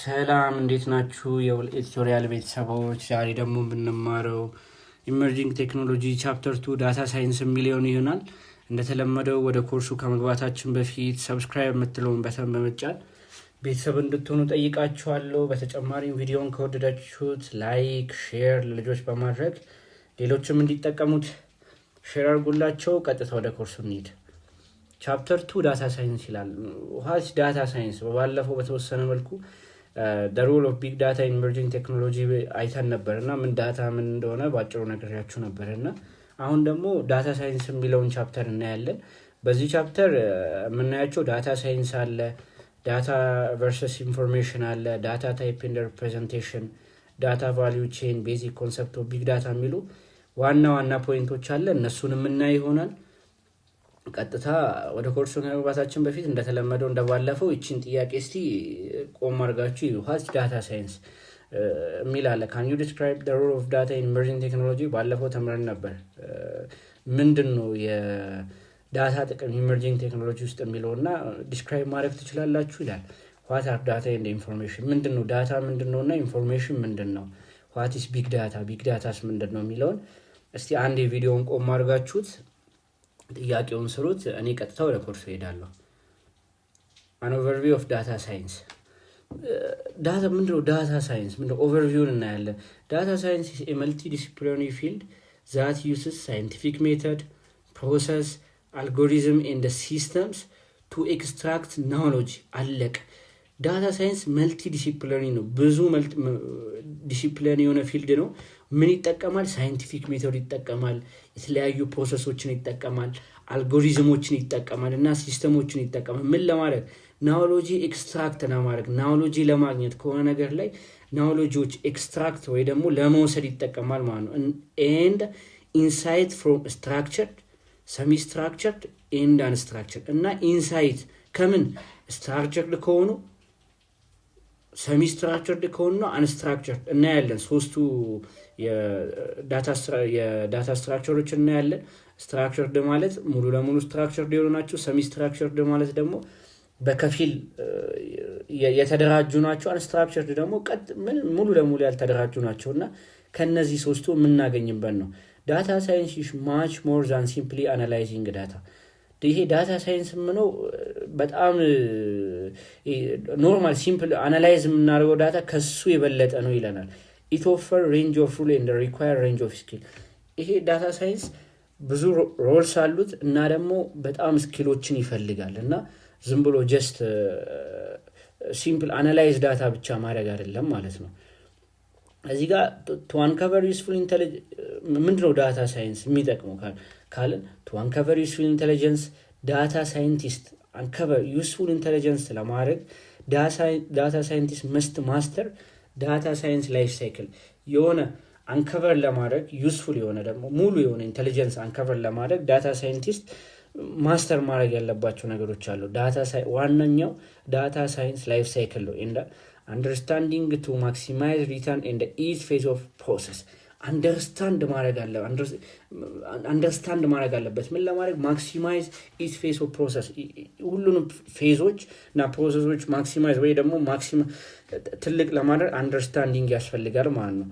ሰላም እንዴት ናችሁ? የኤዲቶሪያል ቤተሰቦች ዛሬ ደግሞ ብንማረው ኢመርጂንግ ቴክኖሎጂ ቻፕተር 2 ዳታ ሳይንስ የሚለውን ይሆናል። እንደተለመደው ወደ ኮርሱ ከመግባታችን በፊት ሰብስክራይብ የምትለውን በተን በመጫን ቤተሰብ እንድትሆኑ ጠይቃችኋለሁ። በተጨማሪም ቪዲዮን ከወደዳችሁት ላይክ፣ ሼር ለልጆች በማድረግ ሌሎችም እንዲጠቀሙት ሼር አድርጉላቸው። ቀጥታ ወደ ኮርሱ እንሂድ። ቻፕተር 2 ዳታ ሳይንስ ይላል። ዋትስ ዳታ ሳይንስ? ባለፈው በተወሰነ መልኩ ሮል ኦፍ ቢግ ዳታ ኢመርጂንግ ቴክኖሎጂ አይተን ነበር እና ምን ዳታ ምን እንደሆነ ባጭሩ ነግሬያችሁ ነበር እና አሁን ደግሞ ዳታ ሳይንስ የሚለውን ቻፕተር እናያለን። በዚህ ቻፕተር የምናያቸው ዳታ ሳይንስ አለ፣ ዳታ ቨርሰስ ኢንፎርሜሽን አለ፣ ዳታ ታይፕ ኤንድ ሪፕሬዘንቴሽን፣ ዳታ ቫሊዩ ቼን፣ ቤዚክ ኮንሰፕት ኦፍ ቢግ ዳታ የሚሉ ዋና ዋና ፖይንቶች አለ። እነሱን የምናይ ይሆናል። ቀጥታ ወደ ኮርሱ ከመግባታችን በፊት እንደተለመደው እንደባለፈው ይችን ጥያቄ እስቲ ቆም አድርጋችሁ ዋትስ ዳታ ሳይንስ የሚል አለ። ካን ዩ ዲስክራይብ ዘ ሮል ኦፍ ዳታ ኢን ኢመርጂንግ ቴክኖሎጂ? ባለፈው ተምረን ነበር ምንድን ነው የዳታ ጥቅም ኢመርጂንግ ቴክኖሎጂ ውስጥ የሚለው እና ዲስክራይብ ማድረግ ትችላላችሁ ይላል። ዋት አር ዳታ ኤንድ ኢንፎርሜሽን? ምንድን ነው ዳታ ምንድን ነው እና ኢንፎርሜሽን ምንድን ነው? ዋት ኢስ ቢግ ዳታ? ቢግ ዳታስ ምንድን ነው የሚለውን እስቲ አንድ የቪዲዮውን ቆም አድርጋችሁት ጥያቄውን ስሩት። እኔ ቀጥታ ወደ ኮርሱ ሄዳለሁ። አን ኦቨርቪው ኦፍ ዳታ ሳይንስ። ዳታ ምንድነው? ዳታ ሳይንስ ምንድነው? ኦቨርቪውን እናያለን። ዳታ ሳይንስ ኢዝ ኤ መልቲ ዲሲፕሊናሪ ፊልድ ዛት ዩዝስ ሳይንቲፊክ ሜተድ ፕሮሰስ አልጎሪዝም ኤንድ ሲስተምስ ቱ ኤክስትራክት ናውሎጂ። አለቅ። ዳታ ሳይንስ መልቲ ዲሲፕሊናሪ ነው። ብዙ ዲሲፕሊን የሆነ ፊልድ ነው። ምን ይጠቀማል? ሳይንቲፊክ ሜቶድ ይጠቀማል፣ የተለያዩ ፕሮሰሶችን ይጠቀማል፣ አልጎሪዝሞችን ይጠቀማል እና ሲስተሞችን ይጠቀማል። ምን ለማድረግ? ናውሎጂ ኤክስትራክት ለማድረግ። ናውሎጂ ለማግኘት ከሆነ ነገር ላይ ናውሎጂዎች ኤክስትራክት ወይ ደግሞ ለመውሰድ ይጠቀማል ማለት ነው። ኤንድ ኢንሳይት ፍሮም ስትራክቸርድ ሰሚ ስትራክቸርድ ኤንድ አንስትራክቸርድ እና ኢንሳይት ከምን ስትራክቸርድ ከሆኑ ሰሚ ስትራክቸርድ ከሆኑ አንስትራክቸርድ እናያለን። ሶስቱ የዳታ ስትራክቸሮች እናያለን። ስትራክቸርድ ማለት ሙሉ ለሙሉ ስትራክቸርድ የሆኑ ናቸው። ሰሚ ስትራክቸርድ ማለት ደግሞ በከፊል የተደራጁ ናቸው። አንስትራክቸርድ ደግሞ ሙሉ ለሙሉ ያልተደራጁ ናቸው እና ከነዚህ ሶስቱ የምናገኝበት ነው። ዳታ ሳይንስ ኢዝ ማች ሞር ዛን ሲምፕሊ አናላይዚንግ ዳታ። ይሄ ዳታ ሳይንስ ምነው በጣም ኖርማል ሲምፕል አናላይዝ የምናደርገው ዳታ ከሱ የበለጠ ነው ይለናል። ኢት ኦፈር ሬንጅ ኦፍ ሩል ኤንድ ሪኳየር ሬንጅ ኦፍ ስኪል። ይሄ ዳታ ሳይንስ ብዙ ሮልስ አሉት እና ደግሞ በጣም ስኪሎችን ይፈልጋል እና ዝም ብሎ ጀስት ሲምፕል አናላይዝ ዳታ ብቻ ማድረግ አይደለም ማለት ነው። እዚህ ጋር ቱ አንከቨር ዩስፉል ኢንተለጀንስ ምንድነው ዳታ ሳይንስ የሚጠቅመው ካልን ቱ አንከቨር ዩስፉል ኢንተለጀንስ ዳታ ሳይንቲስት አንከቨር ዩስፉል ኢንተለጀንስ ለማድረግ ዳታ ሳይንቲስት መስት ማስተር ዳታ ሳይንስ ላይፍ ሳይክል። የሆነ አንከቨር ለማድረግ ዩስፉል የሆነ ደግሞ ሙሉ የሆነ ኢንተለጀንስ አንከቨር ለማድረግ ዳታ ሳይንቲስት ማስተር ማድረግ ያለባቸው ነገሮች አሉ። ዋነኛው ዳታ ሳይንስ ላይፍ ሳይክል ነው። አንደርስታንዲንግ ቱ ማክሲማይዝ ሪተርን ኤንድ ኢች ፌዝ ኦፍ ፕሮሰስ። አንደርስታንድ ማድረግ አለበት። ምን ለማድረግ? ማክሲማይዝ ኢች ፌዝ ኦፍ ፕሮሰስ። ሁሉንም ፌዞች እና ፕሮሰሶች ማክሲማይዝ ወይ ደግሞ ትልቅ ለማድረግ አንደርስታንዲንግ ያስፈልጋል ማለት ነው።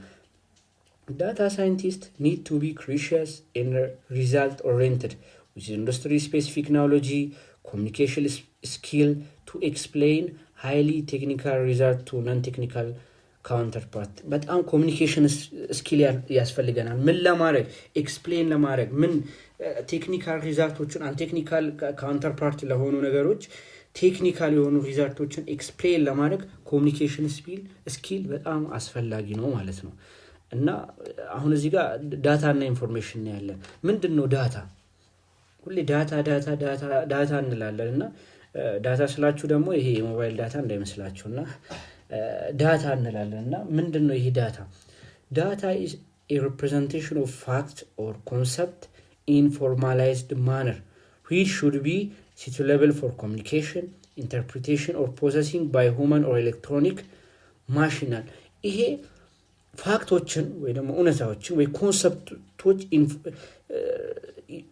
ዳታ ሳይንቲስት ኒድ ቱ ቢ ክሪሽስ ኤንድ ሪዛልት ኦሪየንትድ ዊዝ ኢንዱስትሪ ስፔሲፊክ ናውሎጂ ኮሚኒኬሽን ስኪል ቱ ኤክስፕሌን ሃይሊ ቴክኒካል ሪዛልት ቱ ነን ቴክኒካል ካውንተርፓርት። በጣም ኮሚኒኬሽን ስኪል ያስፈልገናል። ምን ለማድረግ? ኤክስፕሌን ለማድረግ ምን ቴክኒካል ሪዛልቶችን ቴክኒካል ካውንተርፓርት ለሆኑ ነገሮች ቴክኒካል የሆኑ ሪዛልቶችን ኤክስፕሌን ለማድረግ ኮሚኒኬሽን ስኪል በጣም አስፈላጊ ነው ማለት ነው። እና አሁን እዚህ ጋር ዳታ እና ኢንፎርሜሽን ያለን ምንድን ነው ዳታ? ሁሌ ዳታ እንላለን እና ዳታ ስላችሁ ደግሞ ይሄ የሞባይል ዳታ እንዳይመስላችሁ እና ዳታ እንላለን እና ምንድን ነው ይሄ ዳታ? ዳታ is a representation of fact or concept in formalized manner which should be suitable for communication, interpretation or processing by human or electronic machinery። ይሄ ፋክቶችን ወይ ደግሞ እውነታዎችን ወይ ኮንሰፕቶች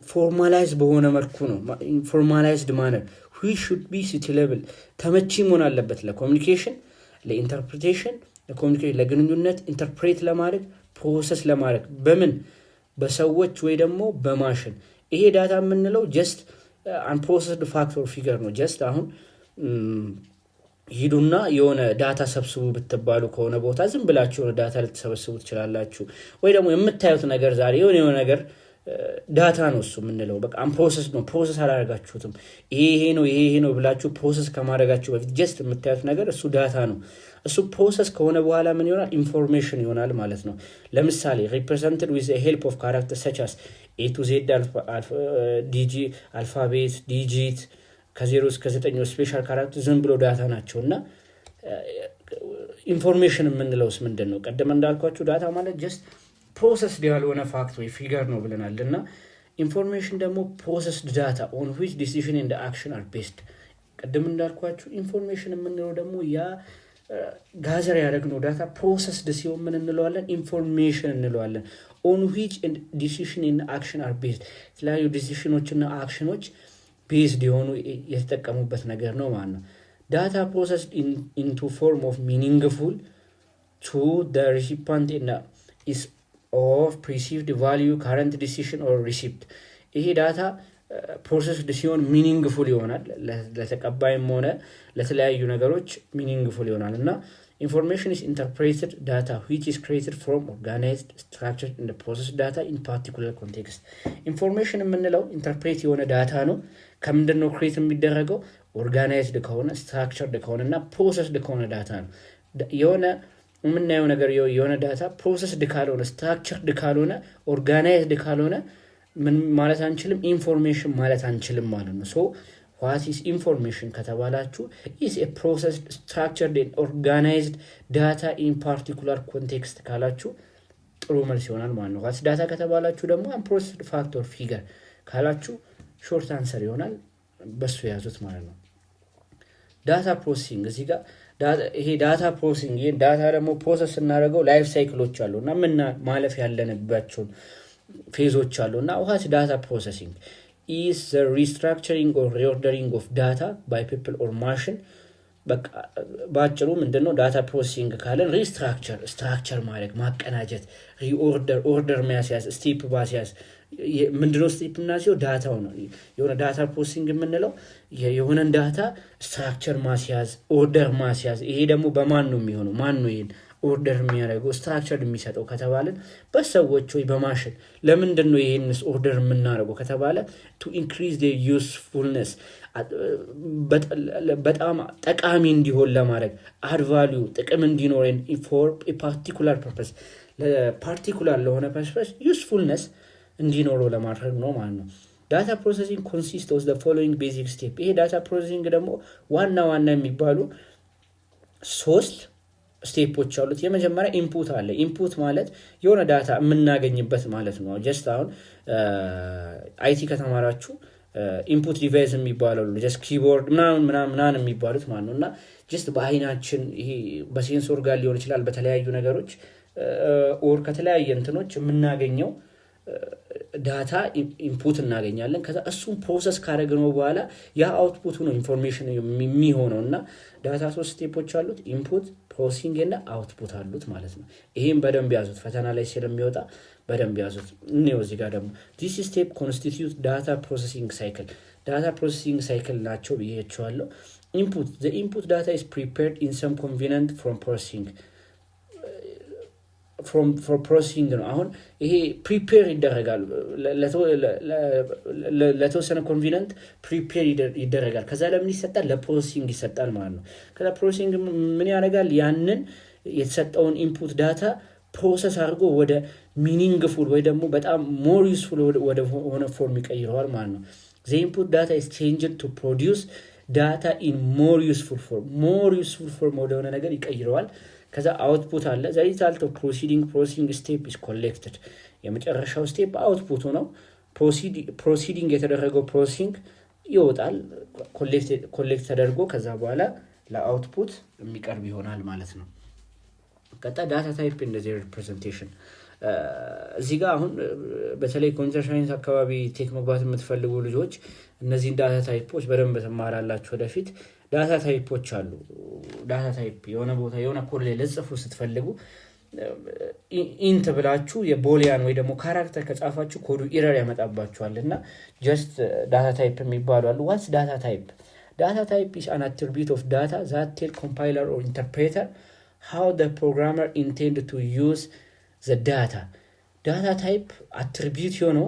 ፎርማላይዝ በሆነ መልኩ ነው። ኢንፎርማላይዝድ ማነር which should be suitable ተመቺ መሆን አለበት ለኮሚኒኬሽን ለኢንተርፕሬቴሽን ለኮሙኒኬሽን ለግንኙነት ኢንተርፕሬት ለማድረግ ፕሮሰስ ለማድረግ በምን በሰዎች ወይ ደግሞ በማሽን ይሄ ዳታ የምንለው ጀስት አንፕሮሰስድ ፋክት ኦር ፊገር ነው ጀስት አሁን ሂዱና የሆነ ዳታ ሰብስቡ ብትባሉ ከሆነ ቦታ ዝም ብላችሁ የሆነ ዳታ ልትሰበስቡ ትችላላችሁ ወይ ደግሞ የምታዩት ነገር ዛሬ የሆነ ነገር ዳታ ነው እሱ የምንለው በቃ አንፕሮሰስ ነው ፕሮሰስ አላደረጋችሁትም ይሄ ነው ብላችሁ ፕሮሰስ ከማድረጋችሁ በፊት ጀስት የምታዩት ነገር እሱ ዳታ ነው እሱ ፕሮሰስ ከሆነ በኋላ ምን ይሆናል ኢንፎርሜሽን ይሆናል ማለት ነው ለምሳሌ represented with the help of characters such as a to z አልፋቤት ዲጂት ከ0 እስከ 9 ስፔሻል ካራክተር ዝም ብሎ ዳታ ናቸውና ኢንፎርሜሽን የምንለውስ ምንድነው ቀደም እንዳልኳችሁ ዳታ ማለት ጀስት ፕሮሰስድ ያልሆነ ፋክት ወይ ፊገር ነው ብለናልና ኢንፎርሜሽን ደግሞ ፕሮሰስድ ዳታ on which decision and action are based ቀደም እንዳልኳችሁ ኢንፎርሜሽን የምንለው ደግሞ ያ ጋዘር ያደረግነው ዳታ ፕሮሰስድ ሲሆን ምን እንለዋለን ኢንፎርሜሽን እንለዋለን on which decision and action are based የተለያዩ ዲሲሽኖችና አክሽኖች based የሆኑ የተጠቀሙበት ነገር ነው ማለት ነው data processed into form of meaningful to the recipient and is of perceived value current decision or receipt ይሄ ዳታ processed ሲሆን meaningful ይሆናል ለተቀባይም ሆነ ለተለያዩ ነገሮች meaningful ይሆናል እና information is interpreted data which is created from organized structured in the processed data in particular context information የምንለው ኢንተርፕሬት የሆነ ዳታ ነው ከምንድነው ክሬት የሚደረገው ኦርጋናይዝድ ከሆነ ስትራክቸርድ ከሆነና ፕሮሰስድ ከሆነ ዳታ ነው የሆነ የምናየው ነገር የሆነ ዳታ ፕሮሰስድ ካልሆነ ስትራክቸርድ ካልሆነ ኦርጋናይዝድ ካልሆነ ምን ማለት አንችልም ኢንፎርሜሽን ማለት አንችልም ማለት ነው ሶ what is information ከተባላችሁ is a processed structured and organized data in particular context ካላችሁ ጥሩ መልስ ይሆናል ማለት ነው what data ከተባላችሁ ደግሞ unprocessed fact or figure ካላችሁ ሾርት አንሰር ይሆናል በሱ ያዙት ማለት ነው ዳታ ፕሮሰሲንግ እዚህ ጋር ይሄ ዳታ ፕሮሰሲንግ ይሄ ዳታ ደግሞ ፕሮሰስ እናደርገው ላይፍ ሳይክሎች አሉና ምን ማለፍ ያለንባቸው ፌዞች አሉና what data processing is the restructuring or reordering of data by people or machine ባጭሩ ምንድነው ዳታ ፕሮሰሲንግ ካለን ሪስትራክቸር ማድረግ ማቀናጀት ኦርደር ማስያዝ ስቴፕ ማስያዝ ምንድነው ስቴፕ እናሲው ዳታው ነው የሆነ ዳታ ፕሮሰሲንግ የምንለው የሆነ ዳታ ስትራክቸር ማስያዝ ኦርደር ማስያዝ ይሄ ደግሞ በማን ነው የሚሆነው ማን ነው ይሄን ኦርደር የሚያደርገው ስትራክቸር የሚሰጠው ከተባለ በሰዎች ወይ በማሽን ለምንድነው ይሄንስ ኦርደር የምናደርገው ከተባለ to increase their usefulness በጣም ጠቃሚ እንዲሆን ለማድረግ add value ጥቅም እንዲኖረን for a particular purpose ለፓርቲኩላር ለሆነ purpose usefulness እንዲኖረው ለማድረግ ነው ማለት ነው data processing consists of the following basic step ይሄ data processing ደግሞ ዋና የሚባሉ 3 ስቴፖች አሉት የመጀመሪያ ኢንፑት አለ ኢንፑት ማለት የሆነ ዳታ የምናገኝበት ማለት ነው ጀስት አሁን አይቲ ከተማራችሁ ኢንፑት ዲቫይስ የሚባለው ጀስት ኪቦርድ ምናምን የሚባሉት ማለት ነውና ጀስት በአይናችን ይሄ በሴንሶር ጋር ሊሆን ይችላል በተለያዩ ነገሮች ኦር ከተለያየ እንትኖች የምናገኘው ዳታ ኢንፑት እናገኛለን ከዛ እሱን ፕሮሰስ ካደረግነው በኋላ ያ አውትፑቱ ነው ኢንፎርሜሽን የሚሆነውና ዳታ 3 ስቴፖች አሉት ኢንፑት ፕሮሰሲንግ እና አውትፑት አሉት ማለት ነው ይሄን በደንብ ያዙት ፈተና ላይ ስለሚወጣ በደንብ ያዙት ነው እዚህ ጋር ደግሞ this step constitute data processing cycle ናቸው ብዬቻለሁ input the input data is prepared in some convenient for processing ነው አሁን ይሄ ፕሪፔር ይደረጋል ለተወሰነ ኮንቬኒየንት ፕሪፔር ይደረጋል ከዛ ለምን ይሰጣል ለፕሮሰሲንግ ይሰጣል ማለት ነው ከዛ ፕሮሰሲንግ ምን ያደርጋል ያንን የተሰጠውን ኢንፑት ዳታ ፕሮሰስ አድርጎ ወደ ሚኒንግፉል ወይ ደግሞ በጣም ሞር ዩዝፉል ወደ ሆነ ፎርም ይቀይረዋል ማለት ነው the input data is changed to produce data in more useful form ወደ ሆነ ነገር ይቀይረዋል ከዛ አውትፑት አለ the result of processing step is collected የመጨረሻው ስቴፕ አውትፑቱ ነው ፕሮሲዲንግ የተደረገው ፕሮሰሲንግ ይወጣል ኮሌክት ተደርጎ ከዛ በኋላ ለአውትፑት የሚቀርብ ይሆናል ማለት ነው ቀጣ ዳታ ታይፕ in the representation እዚህ ጋር አሁን በተለይ ኮምፒውተር ሳይንስ አካባቢ ቴክ መግባት የምትፈልጉ ልጆች እነዚህን ዳታ ታይፖች በደንብ ትማራላችሁ ወደፊት። ዳታ ታይፖች አሉ። ዳታ ታይፕ የሆነ ቦታ የሆነ ኮድ ላይ ልጽፉ ስትፈልጉ ኢንት ብላችሁ የቦሊያን ወይ ደግሞ ካራክተር ከጻፋችሁ ኮዱ ኢረር ያመጣባችኋል እና ጀስት ዳታ ታይፕ የሚባሉ አሉ። ዋትስ ዳታ ታይፕ? ዳታ ታይፕ is an attribute of data that tell compiler or interpreter how the programmer intended to use the data. ዳታ ታይፕ አትሪቢዩት የሆነው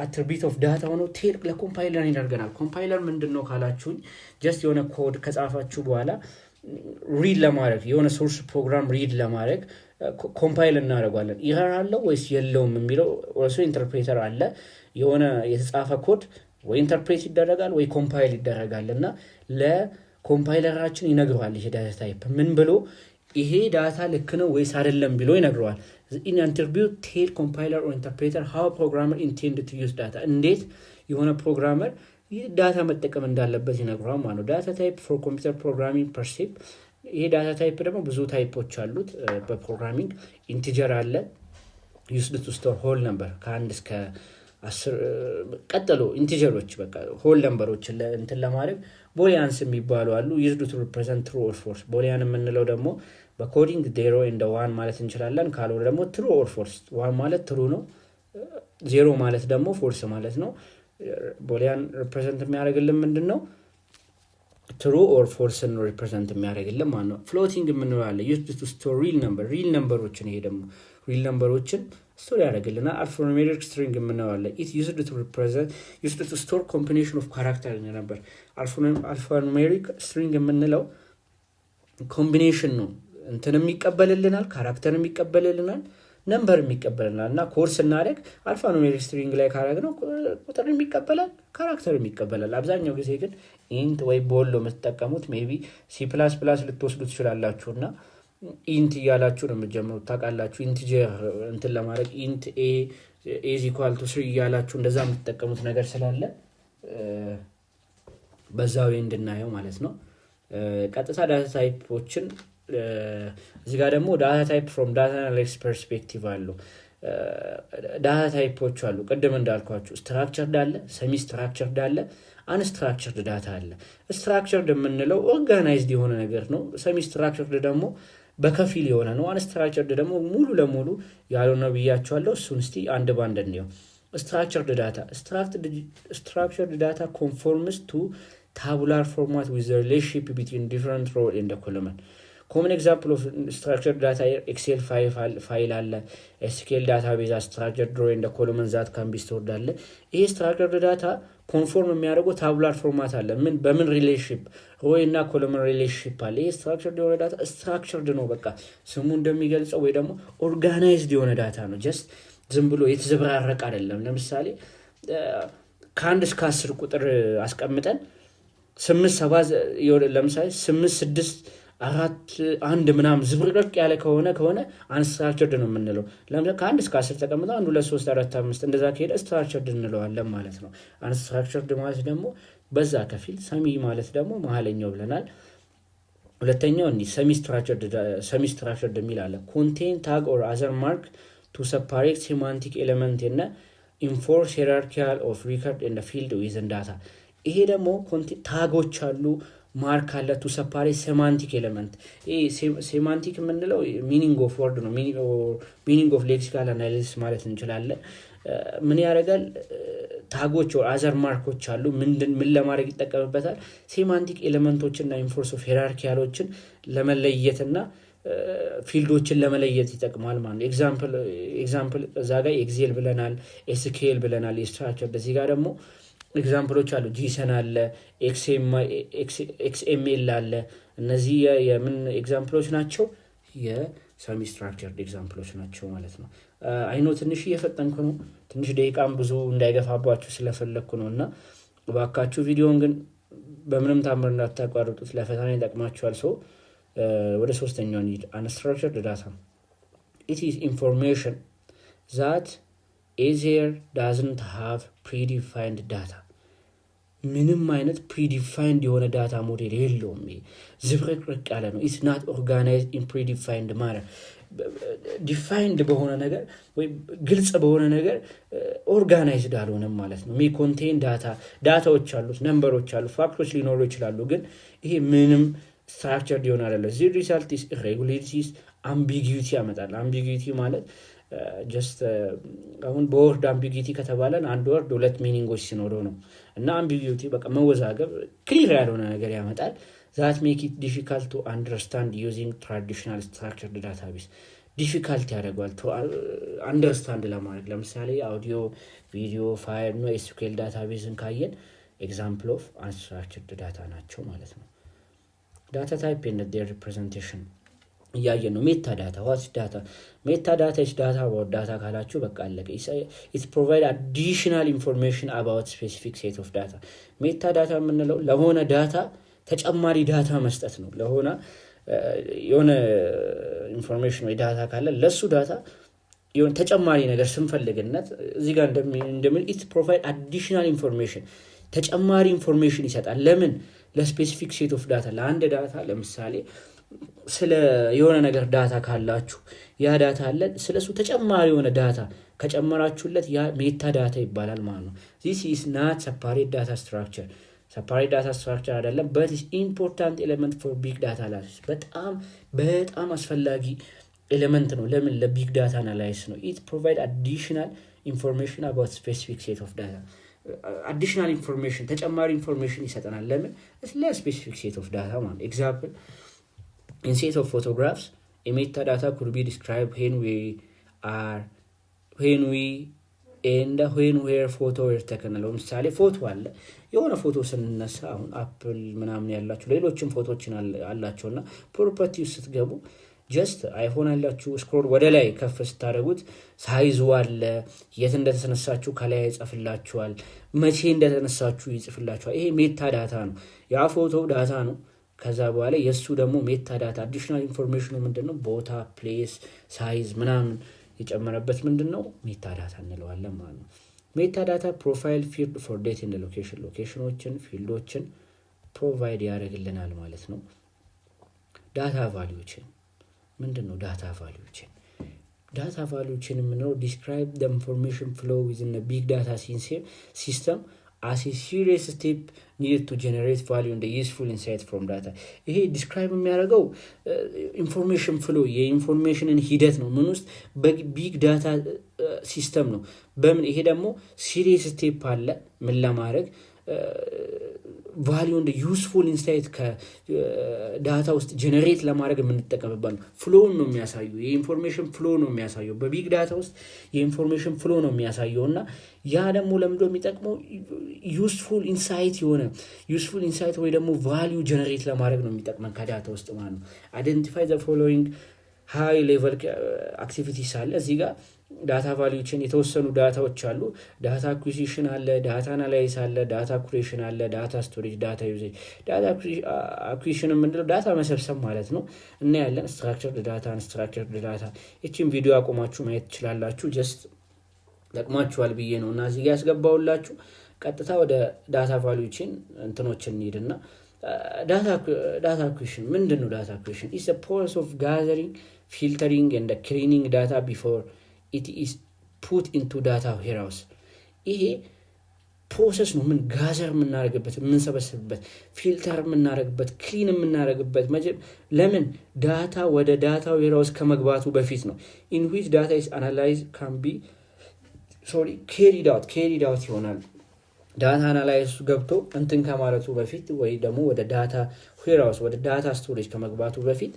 አትሪቢዩት ኦፍ ዳታ ሆኖ ቴል ለኮምፓይለር ይነግረናል። ኮምፓይለር ምንድነው ካላችሁኝ ጀስት የሆነ ኮድ ከጻፋችሁ በኋላ ሪድ ለማድረግ የሆነ ሶርስ ፕሮግራም ሪድ ለማድረግ ኮምፓይል እናደርጋለን። ኢረር አለው ወይስ የለውም የሚለው ኦልሶ ኢንተርፕሬተር አለ። የሆነ የተጻፈ ኮድ ወይ ኢንተርፕሬት ይደረጋል ወይ ኮምፓይል ይደረጋል እና ለኮምፓይለራችን ይነግረዋል ይሄ ዳታ ታይፕ ምን ብሎ ይሄ ዳታ ልክ ነው ወይስ አይደለም ብሎ ይነግረዋል። in interview tell compiler or interpreter how programmer intended to use data እንዴት የሆነ ፕሮግራመር ዳታ መጠቀም እንዳለበት ይነግረዋል ማለት ነው። ዳታ ታይፕ for computer programming per se ይሄ ዳታ ታይፕ ደግሞ ብዙ ታይፖች አሉት በፕሮግራሚንግ። ኢንቲጀር አለ used to store whole number ከአንድ እስከ 10 ቀጥሎ ኢንቲጀሮች በቃ ሆል ነምበሮች እንትን ለማድረግ ቦሊያንስ የሚባሉ አሉ used to represent true or false። ቦሊያን የምንለው ደግሞ በኮዲንግ 0 and 1 ማለት እንችላለን። ካልሆነ ደግሞ true or false 1 ማለት true ነው 0 ማለት ደግሞ false ማለት ነው። ቦሊያን ሪፕሬዘንት የሚያደርግልን ምንድነው true or false ነው ሪፕሬዘንት የሚያደርግልን ማለት ነው። ፍሎቲንግ የምንለው አለ used to store real number ሪል ነምበሮችን ይሄ ደግሞ ሪል ነምበሮችን ስቶር ያደርግልናል። አልፋኑሜሪክ ስትሪንግ የምንለው አለ it used to store combination of character ነበር። አልፋኑሜሪክ ስትሪንግ የምንለው ኮምቢኔሽን ነው እንትንም ይቀበልልናል ካራክተርም ይቀበልልናል ነምበርም ይቀበልልናል እና ኮርስ እናደርግ አልፋኑሜሪክ ስትሪንግ ላይ ካረግነው ቁጥርም ይቀበላል ካራክተርም ይቀበላል። አብዛኛው ጊዜ ግን ኢንት ወይ ቦል ነው የምትጠቀሙት። ሜቢ ሲ++ ልትወስዱ ትችላላችሁና ኢንት እያላችሁ ነው የምትጀምሩት ታውቃላችሁ። ኢንቲጀር እንትን ለማድረግ ኢንት a is equal to 3 እያላችሁ እንደዛ የምትጠቀሙት ነገር ስላለ በዛው እንድናየው ማለት ነው። ቀጥታ ዳታ ታይፖችን እዚህ ጋር ደግሞ ዳታ ታይፕ from data analysis perspective አሉ። ዳታ ታይፖች አሉ ቅድም እንዳልኳችሁ ስትራክቸርድ አለ ሰሚ ስትራክቸርድ አለ አንስትራክቸርድ ዳታ አለ። ስትራክቸርድ የምንለው ኦርጋናይዝድ የሆነ ነገር ነው። ሰሚ ስትራክቸርድ ደግሞ በከፊል የሆነ ነው። አንስትራክቸርድ ደግሞ ሙሉ ለሙሉ ያልሆነ ብያችኋለሁ። እሱን እስቲ አንድ ባንድ እንየው። structured data structured data conforms to tabular format with the relationship between different row in the column. Common example of structured data excel file አለ SQL database structured row in the column that can be stored አለ። ይሄ structured data ኮንፎርም የሚያደርገው ታቡላር ፎርማት አለ። ምን በምን ሪሌሽንሺፕ ሮይ እና ኮለመን ሪሌሽንሺፕ አለ። ይሄ ስትራክቸርድ የሆነ ዳታ ስትራክቸርድ ነው በቃ ስሙ እንደሚገልጸው ወይ ደግሞ ኦርጋናይዝድ የሆነ ዳታ ነው። ጀስት ዝም ብሎ የተዘበራረቀ አይደለም። ለምሳሌ ከአንድ እስከ 10 ቁጥር አስቀምጠን 8 7 ለምሳሌ 8 6 4 1 ምናምን ዝብርቅርቅ ያለ ከሆነ አንስትራክቸርድ ነው የምንለው። ለምሳሌ ከ1 እስከ 10 ተቀምጠው 1 2 3 4 5 እንደዛ ከሄደ ስትራክቸርድ እንለዋለን ማለት ነው። አንስትራክቸርድ ማለት ደግሞ በዛ ከፊል ሰሚ ማለት ደግሞ መሀለኛው ብለናል። ሁለተኛው እንዲ ሰሚ ስትራክቸርድ የሚል አለ። ኮንቴን ታግ ኦር አዘር ማርክ ቱ ሰፓሬት ሴማንቲክ ኤሌመንት እና ኢንፎርስ ሂራርኪያል ኦፍ ሪከርድ ኢን ዘ ፊልድ ዊዝን ዳታ። ይሄ ደግሞ ታጎች አሉ ማርክ አለ ቱ ሰፓሬት ሴማንቲክ ኤሌመንት። ይሄ ሴማንቲክ የምንለው ሚኒንግ ኦፍ ወርድ ነው። ሚኒንግ ኦፍ ሌክሲካል አናሊሲስ ማለት እንችላለን። ምን ያደርጋል? ታጎች ኦር አዘር ማርኮች አሉ። ምን ለማድረግ ይጠቀምበታል? ሴማንቲክ ኤሌመንቶችና ኢንፎርስ ኦፍ ሂራርኪያሎችን ለመለየትና ፊልዶችን ለመለየት ይጠቅማል ማለት ነው። ኤግዛምፕል እዛ ጋር ኤክሴል ብለናል፣ ኤስኪኤል ብለናል። የስትራክቸር በዚህ ጋር ደግሞ ኤግዛምፕሎች አሉ። ጂሰን አለ፣ ኤክስኤምኤል አለ። እነዚህ የምን ኤግዛምፕሎች ናቸው? የሰሚ ስትራክቸርድ ኤግዛምፕሎች ናቸው ማለት ነው። አይኖ ትንሽ እየፈጠንኩ ነው። ትንሽ ደቂቃም ብዙ እንዳይገፋባችሁ ስለፈለኩ ነው እና እባካችሁ ቪዲዮን ግን በምንም ታምር እንዳታቋርጡት፣ ለፈተና ይጠቅማችኋል። ሰው ወደ ሶስተኛው እንሂድ። unstructured data it is information that either doesn't have predefined data ምንም አይነት ፕሪዲፋይንድ የሆነ ዳታ ሞዴል የለውም። ዝብርቅርቅ ያለ ነው። ኢትስ ናት ኦርጋናይዝድ ኢን ፕሪዲፋይንድ ማነር ዲፋይንድ በሆነ ነገር ወይ ግልጽ በሆነ ነገር ኦርጋናይዝድ አልሆነም ማለት ነው። ኮንቴን ዳታዎች አሉት፣ ነምበሮች አሉ፣ ፋክቶች ሊኖሩ ይችላሉ። ግን ይሄ ምንም ስትራክቸር ሊሆን አይደለም። ዚ ሪዛልት ኢስ ኢሬጉላሪቲስ አምቢጊዩቲ ያመጣል። አምቢጊዩቲ ማለት ጀስት አሁን በወርድ አምቢጊዩቲ ከተባለን አንድ ወርድ ሁለት ሚኒንጎች ሲኖረው ነው። እና አምቢጊዩቲ በቃ መወዛገብ፣ ክሊር ያልሆነ ነገር ያመጣል። that make it difficult to understand using traditional structured database difficult ያደርጋል to understand ለማድረግ። ለምሳሌ አውዲዮ፣ ቪዲዮ ፋይል ነው SQL ዳታቤዝን ካየን ኤግዛምፕል ኦፍ unstructured ዳታ ናቸው ማለት ነው። ዳታ ታይፕ and their representation እያየን ነው። ሜታ ዳታ what's data? ሜታ ዳታ is data about data ካላችሁ በቃ አለቀ። it provide additional information about specific set of data። ሜታ ዳታ የምንለው ለሆነ ዳታ ተጨማሪ ዳታ መስጠት ነው። ለሆነ የሆነ ኢንፎርሜሽን ወይ ዳታ ካለ ለሱ ዳታ የሆነ ተጨማሪ ነገር ስንፈልግነት እዚህ ጋር እንደምን it provide additional information ተጨማሪ ኢንፎርሜሽን ይሰጣል። ለምን? ለስፔሲፊክ ሴት ኦፍ ዳታ ለአንድ ዳታ ለምሳሌ ስለ የሆነ ነገር ዳታ ካላችሁ ያ ዳታ አለ ስለሱ ተጨማሪ የሆነ ዳታ ከጨመራችሁለት ያ ሜታ ዳታ ይባላል ማለት ነው። this is not separate data structure separate data structure አይደለም but is important element for big data analysis በጣም አስፈላጊ ኤሌመንት ነው። ለምን? ለቢግ ዳታ አናላይሲስ ነው። it provide additional information about specific set of data additional information ተጨማሪ ኢንፎርሜሽን ይሰጠናል። ለምን? ለስፔሲፊክ ሴት ኦፍ ዳታ ማለት ኤግዛምፕል in set of photographs a metadata could be described when where photo were taken ለምሳሌ ፎቶ አለ የሆነ ፎቶ ስንነሳ አሁን አፕል ምናምን ያላችሁ ሌሎችም ፎቶዎችን አላቸውና ፕሮፐርቲው ስትገቡ ጀስት አይፎን ያላችሁ ስክሮል ወደ ላይ ከፍ ስታደርጉት ሳይዙ አለ፣ የት እንደተነሳችሁ ከላይ ይጽፍላችኋል፣ መቼ እንደተነሳችሁ ይጽፍላችኋል። ይሄ ሜታ ዳታ ነው። ያ ፎቶ ዳታ ነው። ከዛ በኋላ የሱ ደግሞ ሜታ ዳታ አዲሽናል ኢንፎርሜሽኑ ምንድነው? ቦታ፣ ፕሌስ፣ ሳይዝ ምናምን የጨመረበት ምንድነው? ሜታ ዳታ እንለዋለን ማለት ነው። ሜታ ዳታ ፕሮፋይል ፊልድ ፎር ዴት ኤንድ ሎኬሽኖችን ፊልዶችን ፕሮቫይድ ያደርግልናል ማለት ነው። ዳታ ቫልዩችን ምንድነው? ዳታ ቫልዩችን የምንለው ዲስክራይብ the information flow within a big data system as a serious step needed to generate value and the useful insight from data። ይሄ ዲስክራይብ የሚያደርገው ኢንፎርሜሽን ፍሎ የኢንፎርሜሽንን ሂደት ነው። ምን ውስጥ? በቢግ ዳታ ሲስተም ነው። በምን? ይሄ ደግሞ ሲሪየስ ስቴፕ አለ ምን ለማድረግ ቫልዩ እንደ ዩስፉል ኢንሳይት ከዳታ ውስጥ ጀነሬት ለማድረግ የምንጠቀምበት ነው። ፍሎውን ነው የሚያሳየው፣ የኢንፎርሜሽን ፍሎ ነው የሚያሳየው። በቢግ ዳታ ውስጥ የኢንፎርሜሽን ፍሎ ነው የሚያሳየው እና ያ ደግሞ ለምንድን ነው የሚጠቅመው? ዩስፉል ኢንሳይት ወይ ደግሞ ቫልዩ ጀነሬት ለማድረግ ነው የሚጠቅመን ከዳታ ውስጥ ማለት ነው። አይደንቲፋይ ዘ ፎሎዊንግ ሃይ ሌቨል አክቲቪቲስ አለ እዚህ ጋር ዳታ ቫልዩችን የተወሰኑ ዳታዎች አሉ። ዳታ አኩዊዚሽን አለ፣ ዳታ አናላይሲስ አለ፣ ዳታ ኩሬሽን አለ፣ ዳታ ስቶሬጅ፣ ዳታ ዩዜጅ። ዳታ አኩዊዚሽን የምንለው ዳታ መሰብሰብ ማለት ነው እና ያለን ስትራክቸርድ ዳታ አንስትራክቸርድ ዳታ። እቺን ቪዲዮ አቆማችሁ ማየት ትችላላችሁ። ጀስት ጠቅማችኋል ብዬ ነው እና እዚህ ጋር ያስገባውላችሁ። ቀጥታ ወደ ዳታ ቫልዩችን እንትኖችን እንሂድና ዳታ አኩዊዚሽን ምንድነው? ዳታ አኩዊዚሽን is a process of gathering, filtering and cleaning data before it is put into data warehouse። ይሄ ፕሮሰስ ነው። ምን ጋዘር የምናደርግበት፣ የምንሰበስብበት፣ ፊልተር የምናደርግበት፣ ክሊን የምናደርግበት ለምን? ዳታ ወደ ዳታ ዌርሃውስ ከመግባቱ በፊት ነው። in which data is analyzed can be carried out ይሆናል። ዳታ አናላይዝ ገብቶ እንትን ከማለቱ በፊት ወይ ደግሞ ወደ ዳታ ዌርሃውስ ወደ ዳታ ስቶሬጅ ከመግባቱ በፊት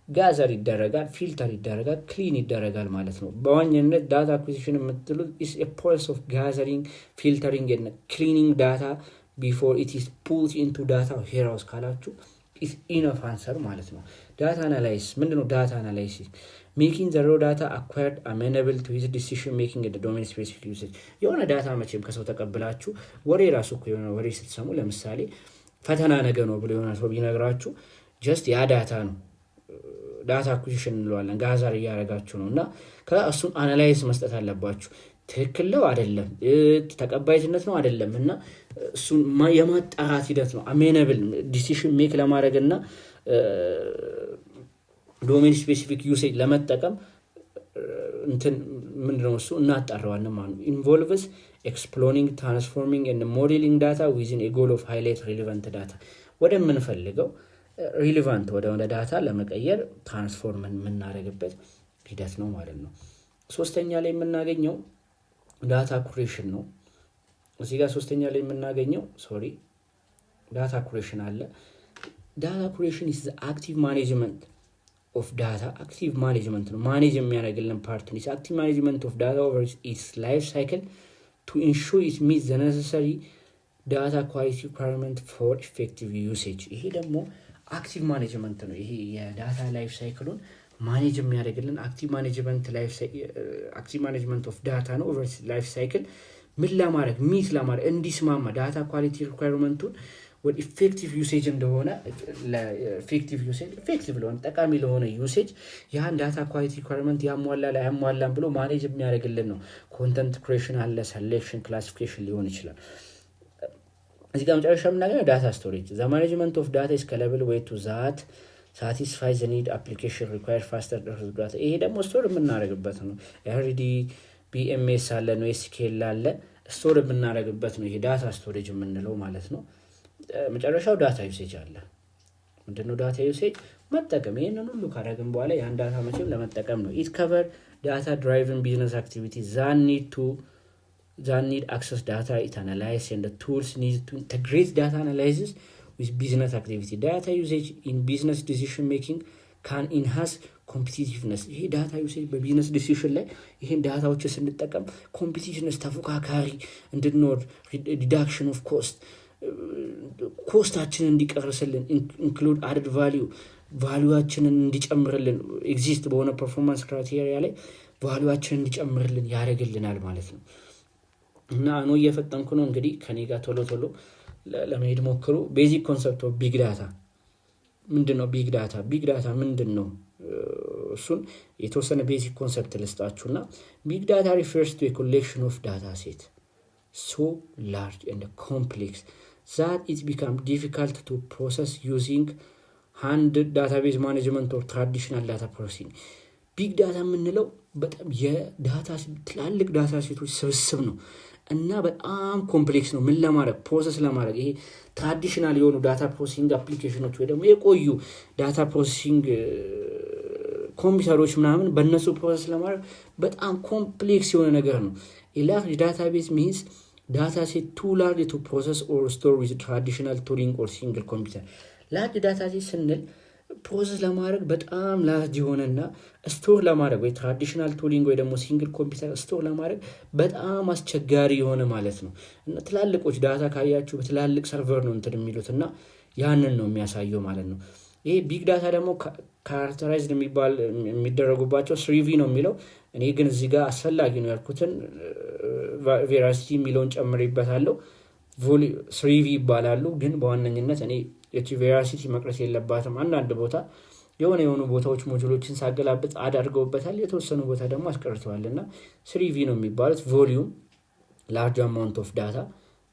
ጋዘር ይደረጋል፣ ፊልተር ይደረጋል፣ ክሊን ይደረጋል ማለት ነው። በዋናነት ዳታ አኩዊዚሽን የምትሉት is a process of gathering, filtering and cleaning data before it is put into data warehouse ካላችሁ is enough answer ማለት ነው። ዳታ አናላይሲስ ምንድነው? ዳታ አናላይሲስ making the raw data acquired amenable to his decision making and the domain specific usage። የሆነ ዳታ መቼም ከሰው ተቀብላችሁ ወሬ ራሱ እኮ የሆነ ወሬ ስትሰሙ ለምሳሌ ፈተና ነገ ነው ብሎ የሆነ ሰው ቢነግራችሁ ጀስት ያ ዳታ ነው ዳታ አኩዊዚሽን እንለዋለን። ጋዘር እያደረጋችሁ ነው እና ከእሱን አናላይዝ መስጠት አለባችሁ። ትክክል ነው አይደለም፣ ተቀባይነት ነው አይደለም እና እሱን የማጣራት ሂደት ነው። አሜነብል ዲሲሽን ሜክ ለማድረግ እና ዶሜን ስፔሲፊክ ዩሴጅ ለመጠቀም እንትን ምንድነው እሱ እናጣራዋለን ማለት ነው። ኢንቮልቭስ ኤክስፕሎሪንግ ትራንስፎርሚንግ ኤንድ ሞዴሊንግ ዳታ ዊዝን ኤ ጎል ኦፍ ሃይላይት ሪሌቫንት ዳታ ወደምንፈልገው ሪሌቫንት ወደ ዳታ ለመቀየር ትራንስፎርም የምናደርግበት ሂደት ነው ማለት ነው። ሶስተኛ ላይ የምናገኘው ዳታ ኩሬሽን ነው። እዚህ ጋር ሶስተኛ ላይ የምናገኘው ዳታ ኩሬሽን አለ። ዳታ ኩሬሽን is the active management of data. active management ነው ማኔጅ የሚያደርግልን ፓርት ነው። active management of data over its life cycle to ensure it meets the necessary data quality requirement for effective usage. ይሄ ደግሞ active management ነው። ይሄ የዳታ ላይፍ ሳይክሉን ማኔጅ የሚያደርግልን active management of data ነው over life cycle ምን ለማድረግ ሚት ለማድረግ እንዲስማማ ዳታ ኳሊቲ ሪኳየርመንቱን ወደ ኢፌክቲቭ ዩሴጅ እንደሆነ ለኢፌክቲቭ ዩሴጅ ኢፌክቲቭ ለሆነ ጠቃሚ ለሆነ ዩሴጅ ያን ዳታ ኳሊቲ ሪኳየርመንት ያሟላል አያሟላም ብሎ ማኔጅ የሚያደርግልን ነው። ኮንተንት ክሬሽን አለ፣ ሰሌክሽን፣ ክላሲፊኬሽን ሊሆን ይችላል። እዚህ ጋር መጨረሻ የምናገኘው ዳታ ስቶሬጅ ዘ ማኔጅመንት ኦፍ ዳታ ኢዝ ስኬለብል ዌይ ቱ ዛት ሳቲስፋይ ዘ ኒድ አፕሊኬሽን ሪኳየር ፋስተር ዳታ። ይሄ ደግሞ ስቶር የምናደርግበት ነው። ኤርዲ ቢኤምኤስ አለ ነው ኤስኪኤል አለ ስቶር የምናደርግበት ነው። ይሄ ዳታ ስቶሬጅ የምንለው ማለት ነው። መጨረሻው ዳታ ዩሴጅ አለ። ምንድነው ዳታ ዩሴጅ? መጠቀም። ይሄንን ሁሉ ካደረግን በኋላ ያን ዳታ መቼም ለመጠቀም ነው። ኢት ከቨር ዳታ ድራይቭን ቢዝነስ አክቲቪቲ ዛን need access data, it analyze and the tools need to integrate data analysis with business activity. Data usage in business decision making can enhance competitiveness. ይሄ ዳታ ዩሴጅ በቢዝነስ ዲሲሽን ላይ ይሄን ዳታዎች ስንጠቀም ኮምፒቲሽንስ ተፎካካሪ እንድንኖር ሪዳክሽን ኦፍ ኮስታችንን እንዲቀርስልን ኢንክሉድ አድድ ቫሊዩአችንን እንዲጨምርልን ኤግዚስት በሆነ ፐርፎርማንስ ክራይቴሪያ ላይ ቫሊዩአችንን እንዲጨምርልን ያደርግልናል ማለት ነው። እና አኖ እየፈጠንኩ ነው እንግዲህ ከኔ ጋር ቶሎ ለመሄድ ሞክሩ። ቤዚክ ኮንሰፕት ኦፍ ቢግ ዳታ ምንድነው? ቢግ ዳታ ምንድነው? እሱን የተወሰነ ቤዚክ ኮንሰፕት ልስጣችሁና ቢግ ዳታ ሪፈርስ ቱ ኤ ኮሌክሽን ኦፍ ዳታ ሴት so large and complex that it becomes difficult to process using hand database management or traditional data processing. ቢግ ዳታ የምንለው በጣም የዳታ ትላልቅ ዳታ ሴቶች ስብስብ ነው እና በጣም ኮምፕሌክስ ነው። ምን ለማድረግ ፕሮሰስ ለማድረግ ይሄ ትራዲሽናል የሆኑ ዳታ ፕሮሰሲንግ አፕሊኬሽኖች ወይ ደግሞ የቆዩ ዳታ ፕሮሰሲንግ ኮምፒውተሮች ምናምን በእነሱ ፕሮሰስ ለማድረግ በጣም ኮምፕሌክስ የሆነ ነገር ነው። large database means data set too large to process or store with traditional tooling or single computer. large data set ስንል ፕሮሰስ ለማድረግ በጣም ላርጅ የሆነና ስቶር ለማድረግ ወይ ትራዲሽናል ቱሊንግ ወይ ደግሞ ሲንግል ኮምፒውተር ስቶር ለማድረግ በጣም አስቸጋሪ የሆነ ማለት ነው። እና ትላልቆች ዳታ ካያችሁ በትላልቅ ሰርቨር ነው እንትን የሚሉትና ያንን ነው የሚያሳየው ማለት ነው። ይሄ ቢግ ዳታ ደግሞ ካራክተራይዝድ የሚደረጉባቸው 3V ነው የሚለው። እኔ ግን እዚህ ጋር አስፈላጊ ነው ያልኩትን ቬራሲቲ የሚለውን ጨምሬበታለሁ። 3V ይባላሉ። ግን በዋነኝነት እኔ ቬራሲቲ መቅረት የለባትም። አንዳንድ ቦታ የሆኑ ቦታዎች ሞጁሎችን ሳገላብጥ አድርገውበታል፣ የተወሰኑ ቦታ ደግሞ አስቀርተዋልና 3V ነው የሚባሉት። ቮሊዩም ላርጅ አማውንት ኦፍ ዳታ፣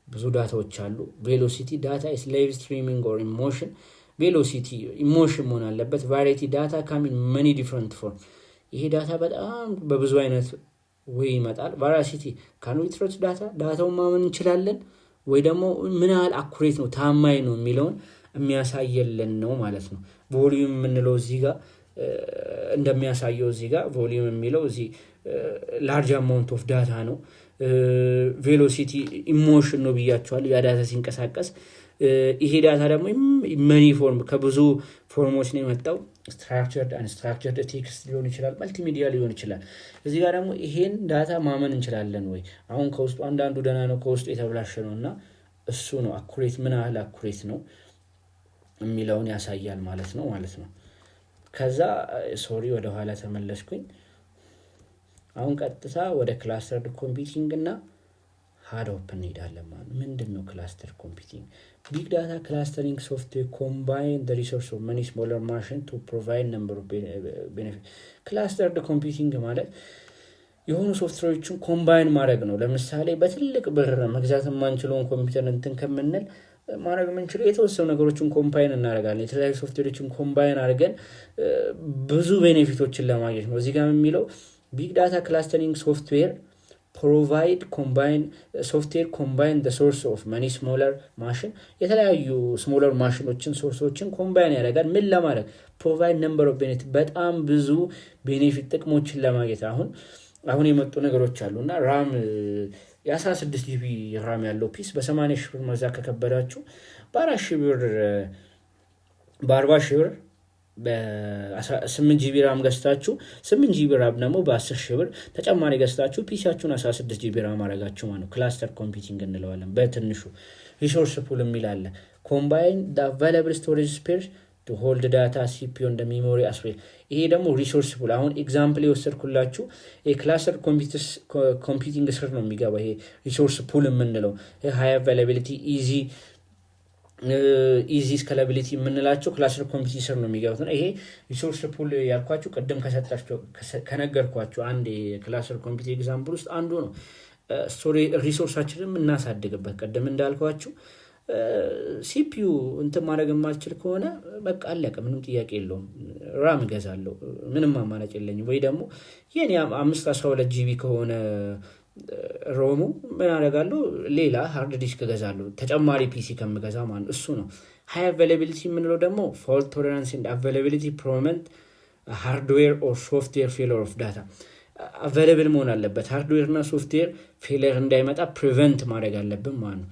ብዙ ዳታዎች አሉ። ቬሎሲቲ ዳታ ኢዝ ላይቭ ስትሪሚንግ ኦር ኢሞሽን። ቬሎሲቲ ኢሞሽን መሆን አለበት። ቫሪቲ ዳታ ካሚን መኒ ዲፍረንት ፎርም። ይሄ ዳታ በጣም በብዙ አይነት ወይ ይመጣል። ቫራሲቲ ካን ዊ ትረስት ዳታውን ማመን እንችላለን ወይ ደግሞ ምን ያህል አኩሬት ነው ታማኝ ነው የሚለውን የሚያሳየልን ነው ማለት ነው። ቮሊዩም የምንለው እዚህ ጋር እንደሚያሳየው እዚህ ጋር ቮሊዩም የሚለው እዚህ ላርጅ አማውንት ኦፍ ዳታ ነው። ቬሎሲቲ ኢሞሽን ነው ብያቸዋለሁ፣ ያ ዳታ ሲንቀሳቀስ። ይሄ ዳታ ደግሞ መኒ ፎርም ከብዙ ፎርሞች ነው የመጣው። ስትራክቸርድ አንስትራክቸርድ ቴክስት ሊሆን ይችላል፣ መልቲሚዲያ ሊሆን ይችላል። እዚህ ጋር ደግሞ ይሄን ዳታ ማመን እንችላለን ወይ? አሁን ከውስጡ አንዳንዱ ደህና ነው፣ ከውስጡ የተብላሸ ነው እና እሱ ነው አኩሬት ምን ያህል አኩሬት ነው የሚለውን ያሳያል ማለት ነው። ከዛ ወደ ኋላ ተመለስኩኝ። አሁን ቀጥታ ወደ ክላስተርድ ኮምፒውቲንግ እና ሃዶፕ እንሄዳለን ማለት ነው። ምንድነው ክላስተር ኮምፒውቲንግ? ቢግ ዳታ ክላስተሪንግ ሶፍትዌር ኮምባይን the resource of many smaller machines to provide number of benefits. ክላስተርድ ኮምፒውቲንግ ማለት የሆኑ ሶፍትዌሮችን ኮምባይን ማድረግ ነው። ለምሳሌ በትልቅ ብር መግዛት የማንችለውን ኮምፒውተር እንትን ከምንል ማድረግ የምንችለው የተወሰኑ ነገሮችን ኮምባይን እናደርጋለን። የተለያዩ ሶፍትዌሮችን ኮምባይን አድርገን ብዙ ቤኔፊቶችን ለማግኘት ነው። እዚህ ጋር የሚለው ቢግ ዳታ ክላስተሪንግ ሶፍትዌር ፕሮቫይድ ኮምባይን ሶፍትዌር ኮምባይን ሶርስ ኦፍ መኒ ስሞለር ማሽን የተለያዩ ስሞለር ማሽኖችን ሶርሶችን ኮምባይን ያደርጋል። ምን ለማድረግ ፕሮቫይድ ነምበር ኦፍ ቤኔፊት በጣም ብዙ ቤኔፊት ጥቅሞችን ለማግኘት አሁን የመጡ ነገሮች አሉ እና ራም የ16 ጂቢ ራም ያለው ፒስ በ80 ሺህ ብር መግዛት ከከበዳችሁ በ4 ሺህ ብር በ40 ሺህ ብር በ8 ጂቢ ራም ገዝታችሁ 8 ጂቢ ራም ደግሞ በ10 ሺህ ብር ተጨማሪ ገዝታችሁ ፒሲያችሁን 16 ጂቢ ራም አረጋችሁ ማለት ነው። ክላስተር ኮምፒውቲንግ እንለዋለን በትንሹ። ሪሶርስ ፑል የሚል አለ። ኮምባይን አቫይላብል ስቶሬጅ ስፔስ ቱ ሆልድ ዳታ ሲፒዩ እንደ ሚሞሪ አስፔስ። ይሄ ደግሞ ሪሶርስ ፑል አሁን ኤግዛምፕል የወሰድኩላችሁ የክላስተር ኮምፒውቲንግ ስር ነው የሚገባ። ይሄ ሪሶርስ ፑል የምንለው ሃይ አቫይላቢሊቲ ኢዚ ስካላቢሊቲ የምንላቸው ክላስተር ኮምፒውቲንግ ስር ነው የሚገቡት ነው። ይሄ ሪሶርስ ፑል ያልኳችሁ ቅድም ከነገርኳችሁ አንድ የክላስተር ኮምፒውቲንግ ኤግዛምፕል ውስጥ አንዱ ነው። ሪሶርሳችንን እናሳድግበት ቅድም እንዳልኳችሁ ሲፒዩ እንትን ማድረግ የማልችል ከሆነ በቃ አለቀ፣ ምንም ጥያቄ የለውም። ራም እገዛለሁ፣ ምንም አማራጭ የለኝም። ወይ ደግሞ የኔ 512 ጂቢ ከሆነ ሮሙ ምን አደርጋለሁ ሌላ ሃርድ ዲስክ እገዛለሁ ተጨማሪ ፒሲ ከምገዛ ማለት እሱ ነው። ሃይ አቬይላቢሊቲ የምንለው ደግሞ ፎልት ቶለራንስ ኤንድ አቬይላቢሊቲ ፕሮቨንት ሃርድዌር ኦር ሶፍትዌር ፌለር ኦፍ ዳታ። አቬይላብል መሆን አለበት፣ ሃርድዌር እና ሶፍትዌር ፌለር እንዳይመጣ ፕሪቨንት ማድረግ አለብን ማለት ነው።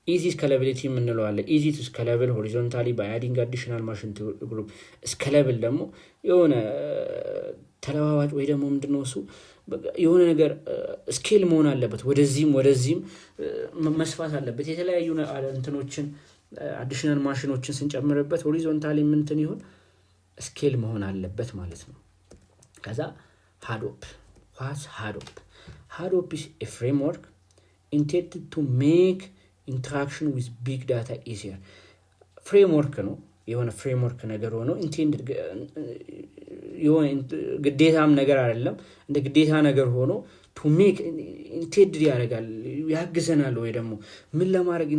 ኢዚ ስካላቢሊቲ የምንለው አለ። ኢዚ ቱ ስካላብል ሆሪዞንታሊ ባይ አዲንግ አዲሽናል ማሽን ግሩፕ። ስካላብል ደግሞ የሆነ ተለዋዋጭ ወይ ደግሞ ምንድነው እሱ የሆነ ነገር ስኬል መሆን አለበት፣ ወደዚህም መስፋት አለበት። የተለያዩ እንትኖችን አዲሽናል ማሽኖችን ስንጨምርበት ሆሪዞንታሊ ምንትን ይሁን ስኬል መሆን አለበት ማለት ነው። ከዛ ሃዶፕ is a framework intended to make interaction with big data easier። ፍሬምወርክ ነው፣ የሆነ ፍሬምወርክ ነገር ሆኖ ኢንቴንድድ የሆነ ግዴታም ነገር አይደለም፣ እንደ ግዴታ ነገር ሆኖ ቱ ሜክ ኢንቴንድድ ያደርጋል፣ ያግዘናል። ወይ ደግሞ ምን ለማድረግ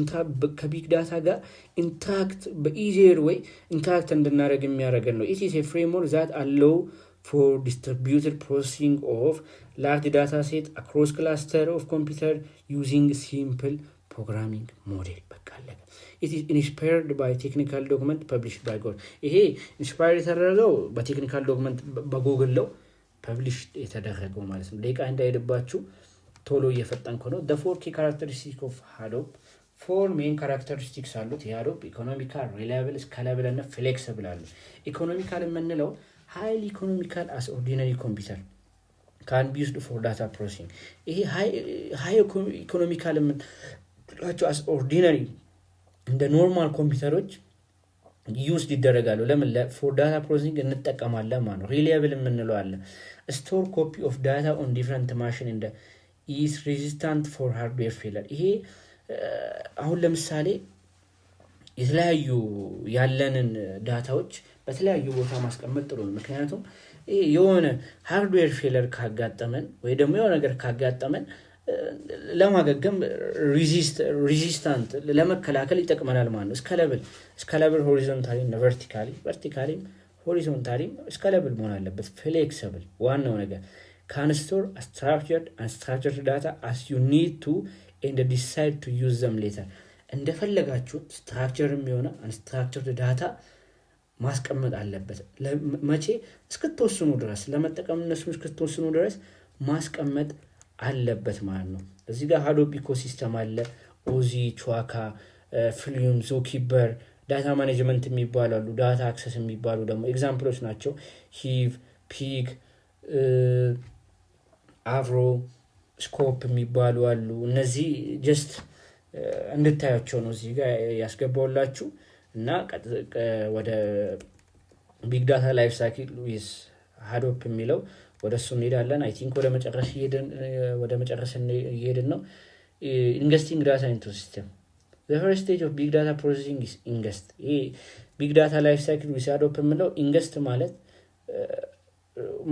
ከቢግ ዳታ ጋር ኢንትራክት በኢዚየር ወይ ኢንትራክት እንድናደርግ የሚያደርገን ነው። ኢት ኢዝ ኤ ፍሬምወርክ ዛት አለው for distributed processing of large data set across cluster of computer using simple programming model። በቃ አለቀ። it is inspired by technical document published by Google። ይሄ ኢንስፓየር የተደረገው በቴክኒካል ዶክመንት በጉግል ነው ፐብሊሽ የተደረገው ማለት ነው። ደቂቃ እንዳይደባችሁ ቶሎ እየፈጠንኩ ነው። the 4 key characteristics of Hadoop 4 main characteristics አሉት። የሃዶፕ ኢኮኖሚካል፣ ሪላያብል፣ ስካላብል እና ፍሌክሲብል አሉ። ኢኮኖሚካል የምንለው highly economical as ordinary computer can be used for data processing። ይሄ high economical የምንላቸው as ordinary እንደ ኖርማል ኮምፒውተሮች ዩዝ ይደረጋሉ። ለምን for data processing እንጠቀማለን ማለት ነው። ሪላያብል የምንለው አለ store copy of data on different machine and is resistant for hardware failure። ይሄ አሁን ለምሳሌ የተለያዩ ያለንን ዳታዎች በተለያዩ ቦታ ማስቀመጥ ጥሩ ነው። ምክንያቱም የሆነ ሃርድዌር ፌለር ካጋጠመን ወይ ደግሞ የሆነ ነገር ካጋጠመን ለማገገም ሬዚስታንት ለመከላከል ይጠቅመናል ማለት ነው። ስካላብል ሆሪዞንታሊ እና ቨርቲካሊ ሆሪዞንታሊ ስካላብል መሆን አለበት። ፍሌክሲብል ዋናው ነገር can store unstructured data as you need to and decide to use them later። እንደፈለጋችሁት ስትራክቸርም የሆነ አንስትራክቸርድ ዳታ ማስቀመጥ አለበት። መቼ እስክትወስኑ ድረስ ለመጠቀም እነሱ እስክትወስኑ ድረስ ማስቀመጥ አለበት ማለት ነው። እዚህ ጋር ሃዶፕ ኢኮሲስተም አለ። ኦዚ፣ ቹዋካ፣ ፍሉም፣ ዞኪበር ዳታ ማኔጅመንት የሚባሉ አሉ። ዳታ አክሰስ የሚባሉ ደግሞ ኤግዛምፕሎች ናቸው። ሂቭ፣ ፒግ፣ አቭሮ፣ ስኮፕ የሚባሉ አሉ። እነዚህ ጀስት እንድታያቸው ነው እዚህ ጋር ያስገባውላችሁ እና ወደ ቢግ ዳታ ላይፍ ሳይክል ዊዝ ሃዶፕ የሚለው ወደ እሱ እንሄዳለን። አይ ቲንክ ወደ መጨረሻ እየሄድን ነው። ኢንገስቲንግ ዳታ ኢንቱ ሲስተም the first stage of big data processing is ingest። ይሄ ቢግ ዳታ ላይፍ ሳይክል ዊዝ ሃዶፕ የምለው ኢንገስት ማለት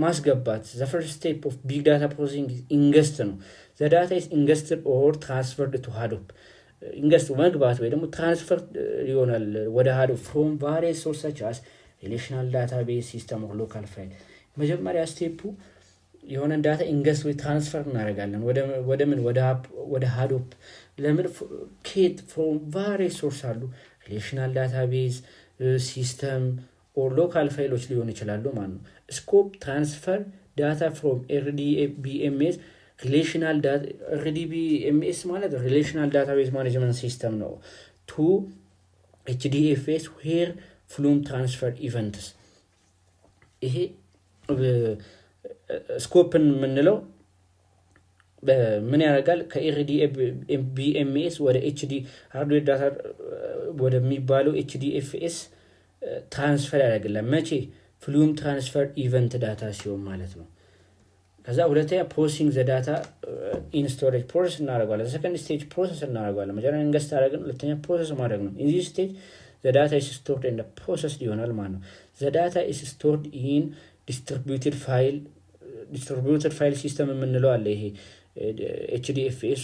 ማስገባት the first step of big data processing is ingest ነው the data is ingested or transferred to Hadoop ingest መግባት ወይ ደግሞ ትራንስፈር ይሆናል ወደ Hadoop from various sources such as relational database system or local file መጀመሪያ ስቴፑ የሆነ ዳታ ኢንገስት ወይ ትራንስፈር እናደርጋለን ወደ ምን ወደ Hadoop ለምን kit from various sources አሉ relational database system or local files ሊሆን ይችላሉ ማለት ነው scope transfer data from RDBMS relational data RDBMS ማለት relational database management system ነው to HDFS where flume transfer events ይሄ ስኮፕን ምንለው ምን ያደርጋል ከRDBMS ወደ HD ሃርድዌር ዳታ ወደሚባለው HDFS ትራንስፈር ያደርጋል መቼ flume transfer event data ሲሆን ማለት ነው ከዛ ሁለተኛ processing the data in storage process እናደርጋለን second stage process እናደርጋለን መጀመሪያ ኢንገስት አደረግን ሁለተኛ process ማድረግ ነው in this stage the data is stored and processed ይሆናል ማለት ነው the data is stored in distributed file system የምንለው አለ ይሄ HDFS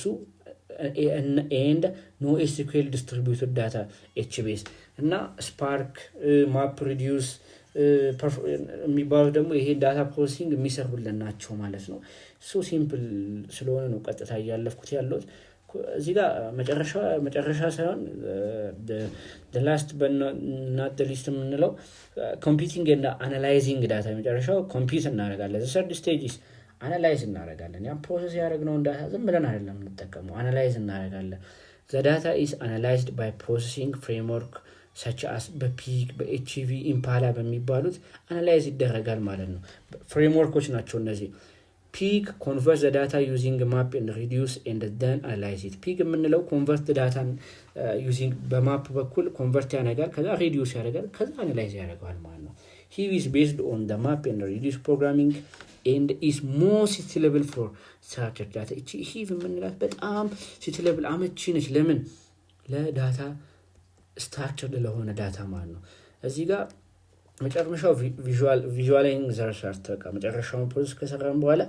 and NoSQL distributed data HBase እና Spark MapReduce የሚባሉ ደግሞ ይሄ ዳታ ፕሮሰሲንግ የሚሰሩልን ናቸው ማለት ነው ሶ ሲምፕል ስለሆነ ነው ቀጥታ ያለፍኩት ያለው እዚህ ጋር መጨረሻ ሳይሆን the last but not the least የምንለው computing and analyzing data መጨረሻው ኮምፒውት እናደርጋለን the third stage is analyze እናደርጋለን ያ ፕሮሰስ ያደረግነው ዳታ ዝም ብለን አይደለም እንጠቀመው analyze እናደርጋለን the data is analyzed by processing framework such as በፒክ በኤችቪ ኢምፓላ በሚባሉት አናላይዝ ይደረጋል ማለት ነው ፍሬምወርኮች ናቸው እነዚህ ፒክ convert the data using map and reduce and then analyze it ፒክ የምንለው convert data using በማፕ በኩል convert ያደርጋል ከዛ reduce ያደርጋል ከዛ analyze ያደርጋል ማለት ነው he is based on the map and reduce programming and is more suitable for structured data እቺ የምንላት በጣም suitable አመቺ ነች ለምን ለዳታ structured ለሆነ ዳታ ማለት ነው እዚህ ጋር መጨረሻው visualizing the result በቃ መጨረሻውን ፕሮሰስ ከሰራን በኋላ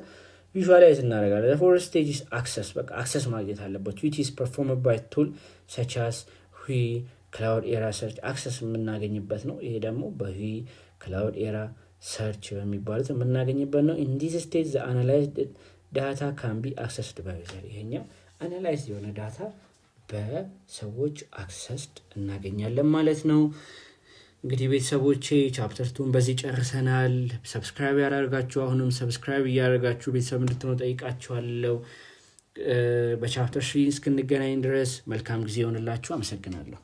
visualize እናደርጋለን the fourth stage is access በቃ access ማግኘት አለበት which is performed by tool such as hui cloud era search access የምናገኝበት ነው ይሄ ደግሞ በhui cloud era search በሚባሉት የምናገኝበት ነው in this stage the analyzed data can be accessed by user ይሄኛው analyze የሆነ ዳታ በሰዎች አክሰስድ እናገኛለን ማለት ነው እንግዲህ ቤተሰቦቼ ቻፕተር 2 በዚህ ጨርሰናል ሰብስክራይብ ያደርጋችሁ አሁንም ሰብስክራይብ ያደርጋችሁ ቤተሰብ እንድትሆኑ ጠይቃችኋለሁ በቻፕተር 3 እስክንገናኝ ድረስ መልካም ጊዜ ይሁንላችሁ አመሰግናለሁ